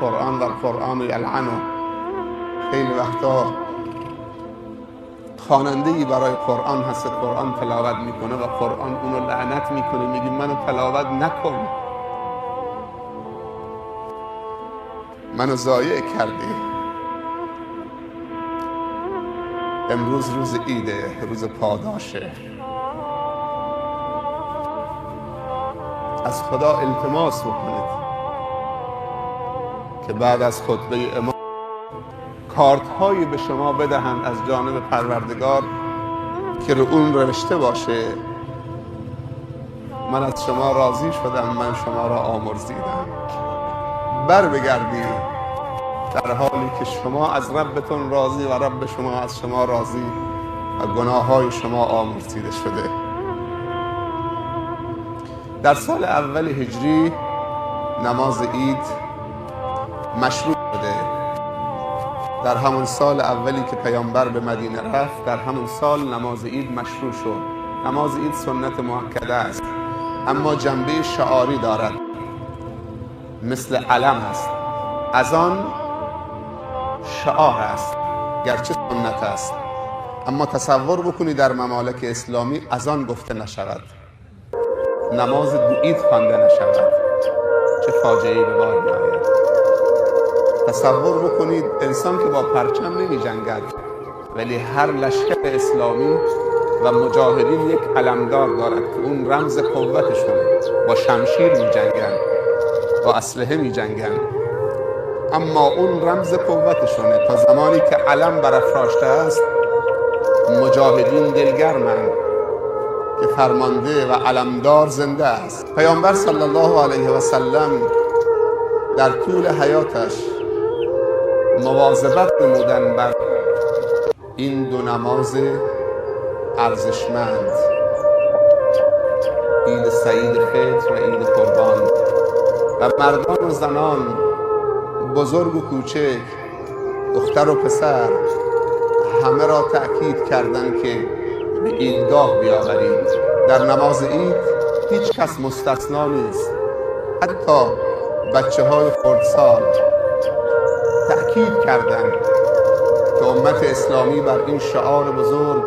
القرآن و القرآن یلعنه. خیلی وقتا خواننده‌ای برای قرآن هست، قرآن تلاوت میکنه و قرآن اونو لعنت میکنه، میگه منو تلاوت نکن، منو ضایع کردی. امروز روز عیده، روز پاداشه. از خدا التماس بکنید که بعد از خطبه امام کارت هایی به شما بدهند از جانب پروردگار که رو اون روشته باشه من از شما راضی شدم، من شما را آمرزیدم. بر بگردید در حالی که شما از ربتون راضی و رب شما از شما راضی و گناه های شما آمرزیده شده. در سال اول هجری نماز عید مشروع شده. در همون سال اولی که پیامبر به مدینه رفت، در همون سال نماز عید مشروع شد. نماز عید سنت مؤکده است، اما جنبه شعاری دارد، مثل علم است. اذان شعار است گرچه سنت است، اما تصور بکنید در ممالک اسلامی اذان گفته نشود، نماز عید خوانده نشود، چه فاجعه‌ای به بار می‌آید. تصور بکنید انسان که با پرچم نمی جنگد، ولی هر لشکر اسلامی و مجاهدین یک علمدار دارد که اون رمز قوتشونه، با شمشیر می جنگن، با اسلحه می جنگن، اما اون رمز قوتشونه. تا زمانی که علم برافراشته است مجاهدین دلگرمند که فرمانده و علمدار زنده است. پیامبر صلی الله علیه و سلم در طول حیاتش مواظبت نمودن بر این دو نماز ارزشمند، عید سعید فطر و عید قربان، و مردان و زنان، بزرگ و کوچک، دختر و پسر، همه را تأکید کردند که به عیدگاه بیاورید. در نماز عید هیچ کس مستثنا نیست، حتی بچه های خردسال تأکید کردند که امت اسلامی بر این شعار بزرگ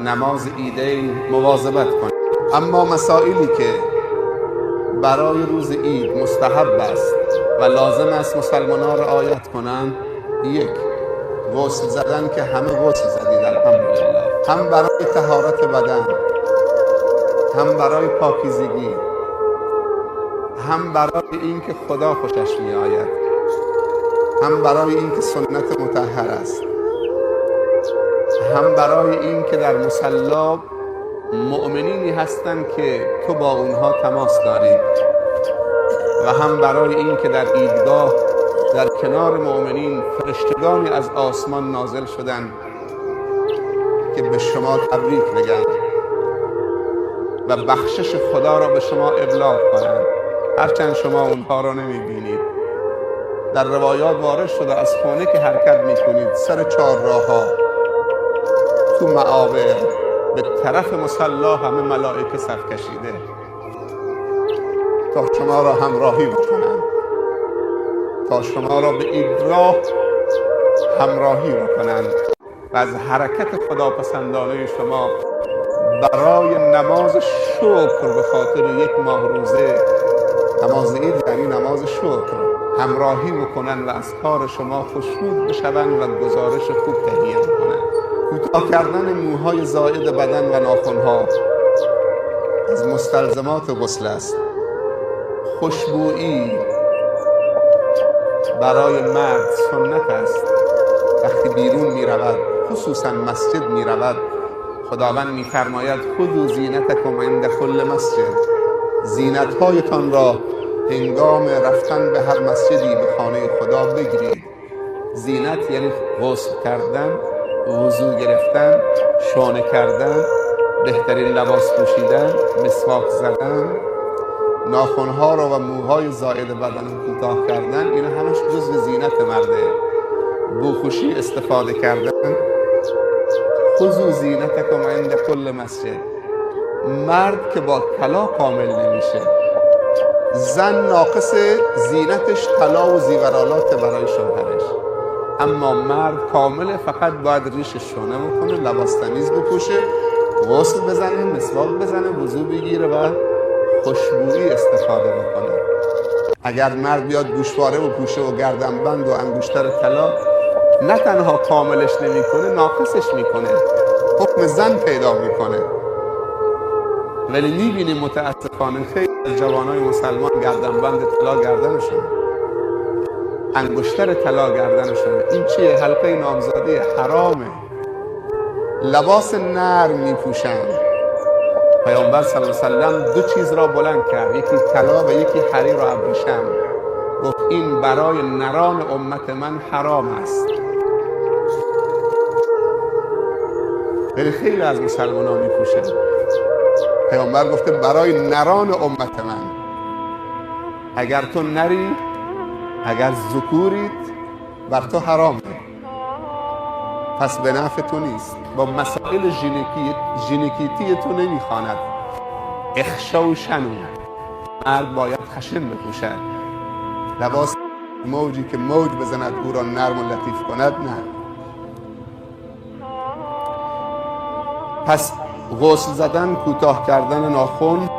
نماز عیدین مواظبت کنند. اما مسائلی که برای روز عید مستحب است و لازم است مسلمانان رعایت کنند: یک، غسل زدن که همه غسل زدید الحمدلله، هم برای طهارت بدن، هم برای پاکیزگی، هم برای اینکه خدا خوشش می آید، هم برای اینکه سنت مطهر است، هم برای اینکه در مصلی مؤمنینی هستند که تو با اونها تماس داری، و هم برای اینکه در عیدگاه در کنار مؤمنین فرشتگانی از آسمان نازل شدند که به شما تبریک بگن و بخشش خدا را به شما ابلاغ کنند، هرچند شما اونها را نمیبینید. در روایات وارد شده از خانه که حرکت میکنید سر چهارراه‌ها تو معابر به طرف مصلی همه ملائکه صف کشیده تا شما را همراهی بکنند، تا شما را به عیدگاه همراهی بکنند و از حرکت خداپسندانه شما برای نماز شکر به خاطر یک ماه روزه، نماز عید یعنی نماز شکر، همراهی بکنند و از کار شما خوشنود بشوند و گزارش خوب تهیه بکنند. کوتاه کردن موهای زائد بدن و ناخن‌ها از مستلزمات غسل است. خوشبویی برای مرد سنت است. وقتی بیرون می رود، خصوصا مسجد می رود، خداوند می فرماید خذوا زینتکم عند کل مسجد، زینت هایتان را هنگام رفتن به هر مسجدی به خانه خدا بگیرید. زینت یعنی غسل کردن، وضو گرفتن، شانه کردن، بهترین لباس پوشیدن، مسواک زدن، ناخن‌ها را و موهای زائد بدن کوتاه کردن، اینا همش جزء زینت مرده. بوخوشی استفاده کردن. خذوا زینتکم عند کل مسجد. مرد که با طلا کامل نمیشه، زن ناقص زینتش طلا و زیورالات برای شوهرش، اما مرد کامله، فقط باید ریشش شونه بکنه، لباس تمیز بپوشه، غسل بزنه، مسواک بزنه، وضو بگیره و خوشبویی استفاده بکنه. اگر مرد بیاد گوشواره و پوشه و گردنبند و انگشتر طلا، نه تنها کاملش نمیکنه، ناقصش میکنه، حکم زن پیدا میکنه. ولی میبینیم متاسفانه خیلی از جوانای مسلمان گردنبند طلا گردنشون، انگشتر طلا گردنشونه. این چیه؟ حلقه نامزادی حرامه. لباس نرم میپوشن. پیامبر صلی الله علیه و سلم 2 چیز را بلند کرد، یکی طلا و یکی حریر و ابریشم. گفت این برای نران امت من حرام است. ولی خیلی از مسلمان ها میپوشن. پیامبر گفته برای نران امت من. اگر تو نری، اگر ذکورید، بر تو حرامه، پس به نفع تو نیست. با مسائل ژنتیکی تو نمیخواند. اخشا و شنو، مرد باید خشن بپوشد. لباس موجی که موج بزند او را نرم و لطیف کند، نه. پس غسل زدن، کوتاه کردن ناخن،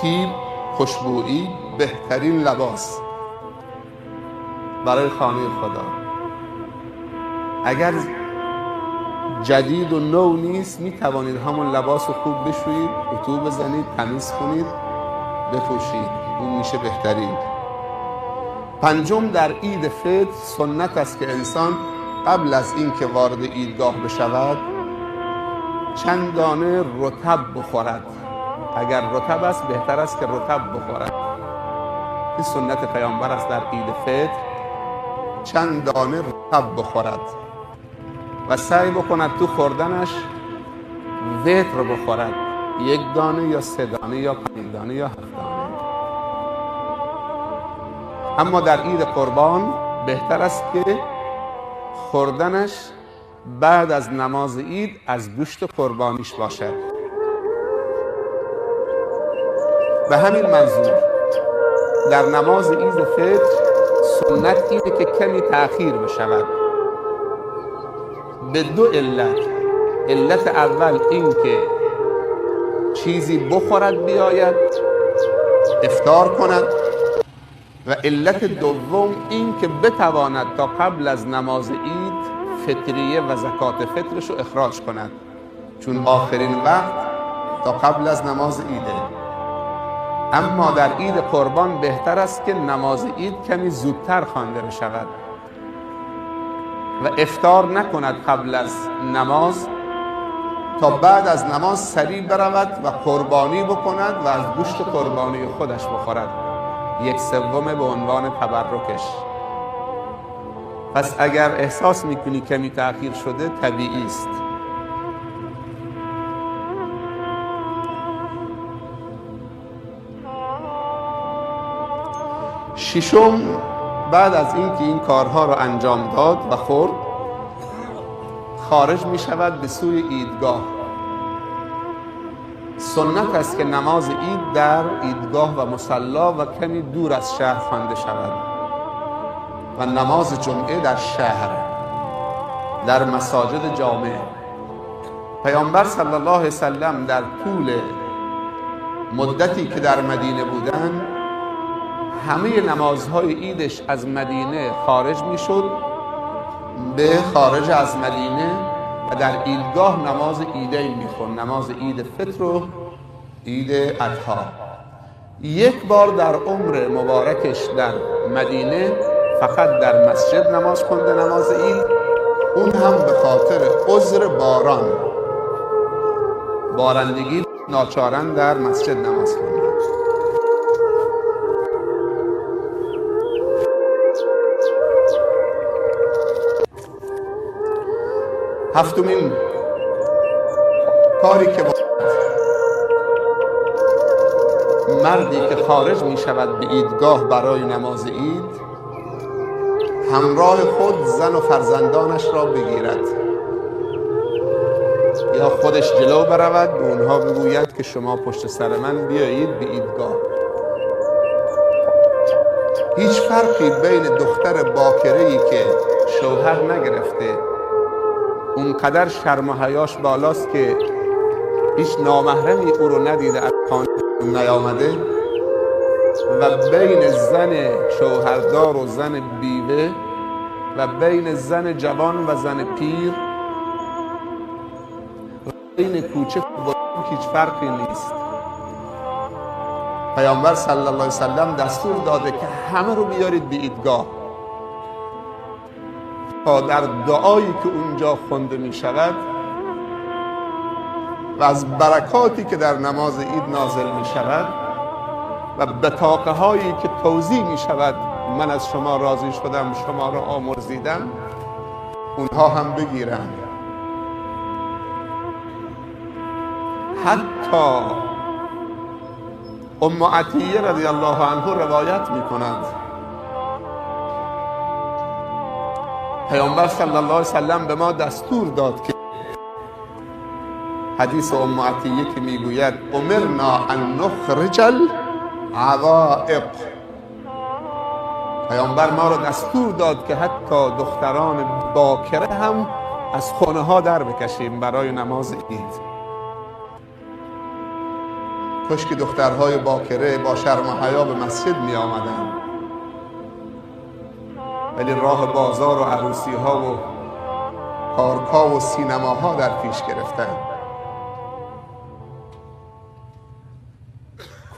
طیب، خوشبویی، بهترین لباس برای خانه خدا. اگر جدید و نو نیست، می توانید همون لباس رو خوب بشویید، اتو بزنید، تمیز کنید، بپوشید. اون میشه بهترین. 5 در عید فطر سنت است که انسان قبل از اینکه وارد عیدگاه بشود چند دانه رطب بخورد. اگر رطب است بهتر است که رطب بخورد. این سنت پیامبر است. در عید فطر چند دانه رطب بخورد و سعی بکند تو خوردنش وتر بخورد. 1 دانه یا 3 دانه یا 5 دانه یا 7 دانه. اما در عید قربان بهتر است که خوردنش بعد از نماز عید از گوشت قربانیش باشد. به همین منظور در نماز عید فطر سنت اینه که کمی تأخیر بشود به 2 علت. علت اول این که چیزی بخورد بیاید، افطار کند، و علت دوم این که بتواند تا قبل از نماز عید فطریه و زکات فطرش رو اخراج کند، چون آخرین وقت تا قبل از نماز عیده. اما در عید قربان بهتر است که نماز عید کمی زودتر خوانده بشود و افطار نکند قبل از نماز، تا بعد از نماز سریع برود و قربانی بکند و از گوشت قربانی خودش بخورد، 1/3 به عنوان تبرکش. پس اگر احساس میکنی کمی تأخیر شده، طبیعی است. ششم، بعد از اینکه این کارها رو انجام داد و خورد، خارج می شود به سوی عیدگاه. سنت است که نماز عید در عیدگاه و مصلا و کمی دور از شهر خوانده شود و نماز جمعه در شهر، در مساجد جامع. پیامبر صلی الله علیه وسلم در طول مدتی که در مدینه بودن، همه نمازهای عیدش از مدینه خارج می شد به خارج از مدینه و در عیدگاه نماز عیدین می خوند، نماز عید فطر و عید اضحی. 1 بار در عمر مبارکش در مدینه فقط در مسجد نماز خونده، نماز عید، اون هم به خاطر عذر بارندگی ناچارن در مسجد نماز خونده. هفتمین کاری که مردی که خارج می شود به عیدگاه برای نماز عید، همراه خود زن و فرزندانش را بگیرد یا خودش جلو برود، به اونها بگوید که شما پشت سر من بیایید به عیدگاه. هیچ فرقی بین دختر باکره‌ای که شوهر نگرفته اونقدر شرم و حیاش بالاست که هیچ نامحرمی او رو ندیده از خانه نیامده و بین زن شوهردار و زن بیوه و بین زن جوان و زن پیر و بین کوچک و بزرگ هیچ فرقی نیست. پیامبر صلی الله علیه وسلم دستور داده که همه رو بیارید به عیدگاه تا در دعایی که اونجا خونده می شود و از برکاتی که در نماز عید نازل می شود و بطاقه هایی که توضیح می شود من از شما راضی شدم شما را آمرزیدم اونها هم بگیرن. حتی ام عطیه رضی الله عنه روایت می کند پیامبر صلی الله علیه وسلم به ما دستور داد که حدیث ام عطیه که میگوید امرنا ان نخرج العوائق، پیامبر ما را دستور داد که حتی دختران باکره هم از خانه ها در بکشیم برای نماز عید. کاش که دخترهای باکره با شرم و حیا به مسجد می آمدن، ولی راه بازار و عروسی ها و پارک‌ها و سینماها در پیش گرفتن.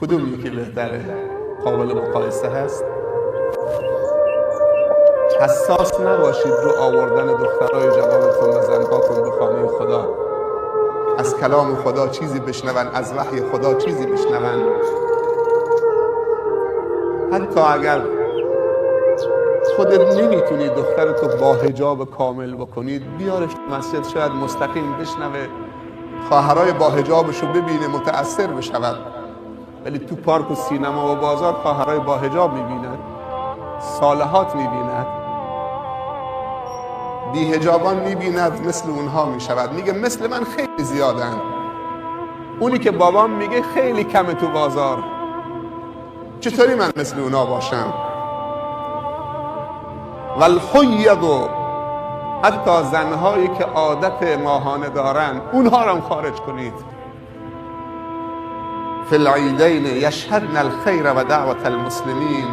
کدوم یکی بهتره؟ قابل مقایسه هست؟ حساس نباشید رو آوردن دخترای جوانتون و زنهاتون به خانه خدا. از کلام خدا چیزی بشنون، از وحی خدا چیزی بشنون. حتی اگر خودت نمیتونی دخترتو با حجاب کامل بکنید بیارش مسجد، شاید مستقیم بشنوه، خواهرای با حجابشو ببینه متأثر بشود. ولی تو پارک و سینما و بازار خواهرای با حجاب میبیند، صالحات میبیند، بی حجابان میبیند، مثل اونها میشود. میگه مثل من خیلی زیادن. اونی که بابام میگه خیلی کمه تو بازار، چطوری من مثل اونا باشم؟ والحید، حتی زنهایی که عادت ماهانه دارن اونها رو هم خارج کنید. فی العیدین یشهدن الخیر و دعوت المسلمین،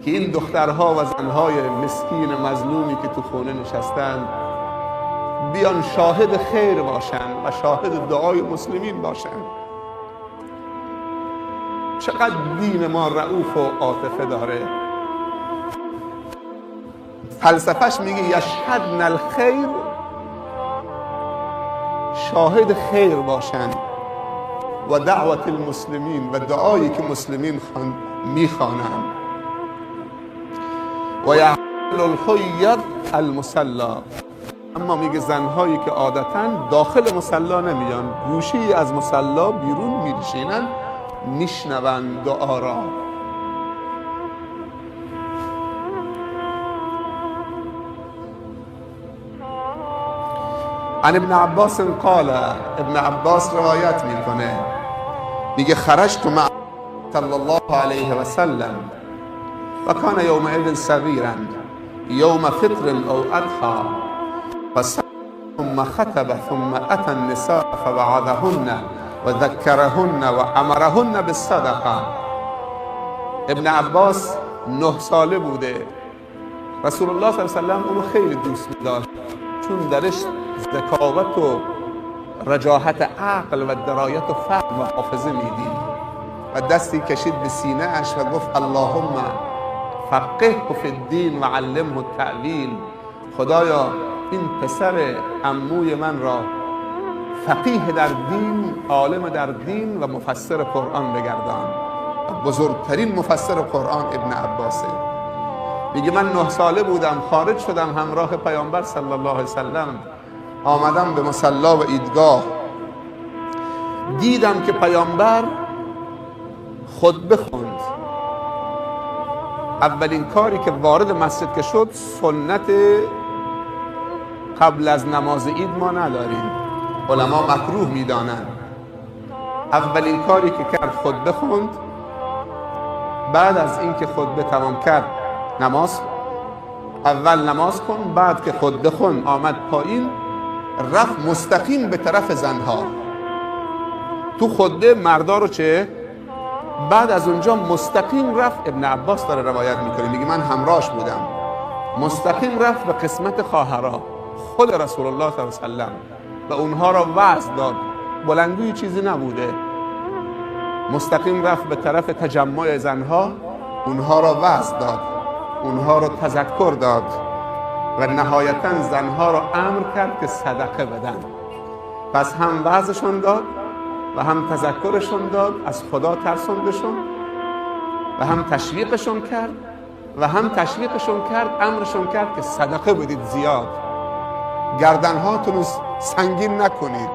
که این دخترها و زنهای مسکین مظلومی که تو خونه نشستن بیان شاهد خیر باشن و شاهد دعای مسلمین باشن. چقدر دین ما رئوف و عاطفه داره. فلسفهش میگه یشهدن الخیر، شاهد خیر باشن، و دعوت المسلمین، و دعایی که مسلمین میخوانند. و یحل الحید المصلا، اما میگه زنهایی که عادتاً داخل مصلا نمیان، گوشی از مصلا بیرون میشینن میشنون دعا را. عن ابن عباس قال، ابن عباس روایت میکنه میگه خرجت مع صلی الله علیه و سلم و کان یومئذ صغیرا یوم فطر او اضحى ثم خطب ثم اتى النساء فوعظهن و ذکرهن و امرهن بالصدقه. ابن عباس 9 ساله بوده. رسول الله صلی الله علیه و سلم اونو خیلی دوست می‌داشت چون درش ذکاوت و رجاحت عقل و درایت و فهم و حافظه میدید. و دستی کشید به سینه اش و گفت اللهم فقهه فی الدین و علمه التأویل، خدایا این پسر عموی من را فقیه در دین، عالم در دین و مفسر قرآن بگردان. بزرگترین مفسر قرآن ابن عباسه. میگه من 9 ساله بودم، خارج شدم همراه پیامبر صلی الله علیه وسلم، آمدم به مصلا و عیدگاه، دیدم که پیامبر خطبه خوند. اولین کاری که وارد مسجد که شد، سنت قبل از نماز عید ما نداریم، علما مکروه میدانند. اولین کاری که کرد خطبه خوند، بعد از اینکه خطبه تمام کرد نماز، اول نماز کن، بعد که خطبه خون آمد پایین رفت مستقیم به طرف زنها. تو خطبه مردا رو چه؟ بعد از اونجا مستقیم رفت، ابن عباس داره روایت میکنه، میگه من همراهش بودم، مستقیم رفت به قسمت خواهرها خود رسول الله صلی الله علیه و سلم و اونها را وعظ داد، بلندگوی چیزی نبوده، مستقیم رفت به طرف تجمع زنها، اونها را وعظ داد، اونها را تذکر داد و نهایتا زنها را امر کرد که صدقه بدن. پس هم وعظشون داد و هم تذکرشون داد، از خدا ترسوندشون و هم تشویقشون کرد امرشون کرد که صدقه بدید زیاد، گردنهاتون رو سنگین نکنید،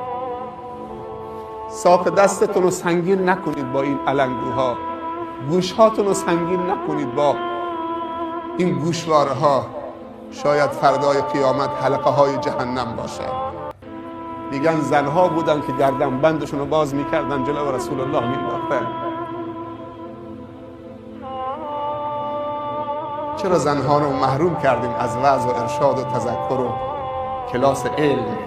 ساق دستتون رو سنگین نکنید با این علنگوها، گوشهاتون رو سنگین نکنید با این گوشواره ها، شاید فردای قیامت حلقه های جهنم باشه. میگن زنها بودن که گردن بندشون رو باز میکردن جلو رسول الله مینداختن. چرا زنها رو محروم کردیم از وعظ و ارشاد و تذکر و کلاس علم؟